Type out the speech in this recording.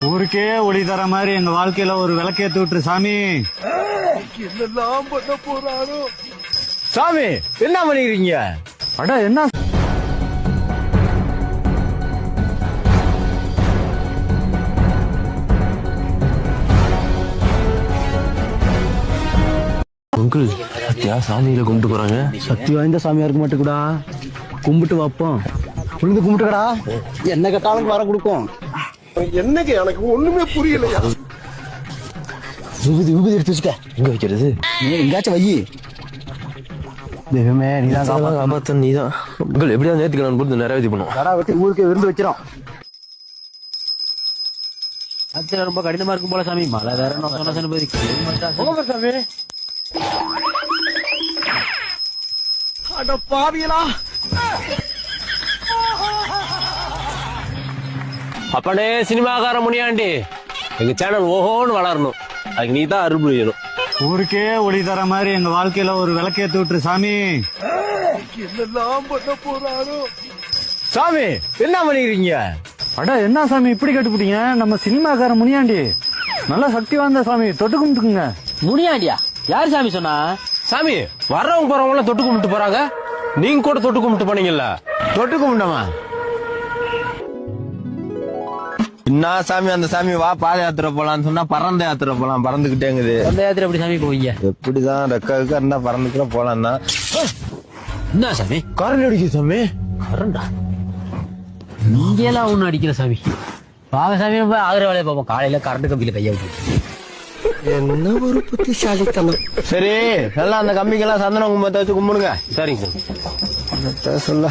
ஊருக்கே ஒளி தர மாதிரி எங்க வாழ்க்கையில ஒரு விளக்கேத்தி விட்டுரு சாமி. என்னெல்லாம் பண்ண போறாரோ சாமி. என்ன பண்ணிக்கிறீங்க? அடா என்ன அங்கிள், சாமியில கும்பிட்டு போறாங்க. சக்தி வாய்ந்த சாமியா இருக்க மாட்டேங்கடா. கும்பிட்டு வைப்போம். புரிந்து கும்பிட்டுக்கடா. என்ன கேட்டாலும் வர கொடுக்கும். என்னங்க எனக்கு ஒண்ணுமே புரியலையா? விபூதி எடுத்து வச்சுக்க. எங்க வைக்கிறது? எங்காச்சும் வை. தெய்வமே நீதான் காப்பாத்த. நீதான் அங்கிள். எப்படியா நேற்றுக்கு நான் பொறுத்து நிறைவேற்றி பண்ணுவோம். கடா வெட்டி ஊருக்கு விருந்து வச்சிரும். அச்சா ரொம்ப கடினமா இருக்கும் போல சாமி. மழை வேற சாமி. அட பாவியலா. அப்பனே சினிமாக்கார முனியாண்டி, எங்க சேனல் ஓஹோன்னு வளரணும். அதுக்கு நீ தான் அருள் புரியணும். ஊருக்கே ஒளி தர மாதிரி எங்க வாழ்க்கையில ஒரு விளக்கேத்தி விட்டுரு சாமி. என்னெல்லாம் பண்ண போறாரோ. சாமி. என்ன பண்ணிக்கிறீங்க? அடா என்ன சாமி இப்படி கட்டுப்பிட்டீங்க? நம்ம சினிமாக்கார முனியாண்டி நல்ல சக்தி வாய்ந்த சாமி. தொட்டு கும்பிட்டுக்குங்க. முனியாண்டியா? யார் சாமி சொன்னா? சாமி, வர்றவங்க போறவங்க எல்லாம் தொட்டு கும்பிட்டு போறாங்க. நீங்க கூட தொட்டு கும்பிட்டு போனீங்கல்ல. தொட்டு கும்பிட்டமா? என்ன சாமி அந்த சாமி? வா பாத யாத்திரை போலான்னு சொன்னா பறந்த யாத்திரை போலாம். பறந்துகிட்டேங்குது. அந்த யாத்திரை எப்படி சாமி போவீங்க? எப்படிதான் ரெக்கா இருந்தா பறந்துக்கிற போலாம் தான். என்ன சாமி? கரண்ட் அடிக்குது சாமி. கரண்டா? நீங்க எல்லாம் ஒண்ணு அடிக்கிற சாமி. வாங்க சாமி, நம்ம ஆகிற வேலையை பார்ப்போம். காலையில கரண்ட் கம்பியில கைய விட்டு. என்ன ஒரு புத்திசாலித்தனம். சரி, எல்லாம் அந்த கம்பிக்கெல்லாம் சந்தன கும்பத்தை வச்சு கும்பிடுங்க. சரிங்க சொல்ல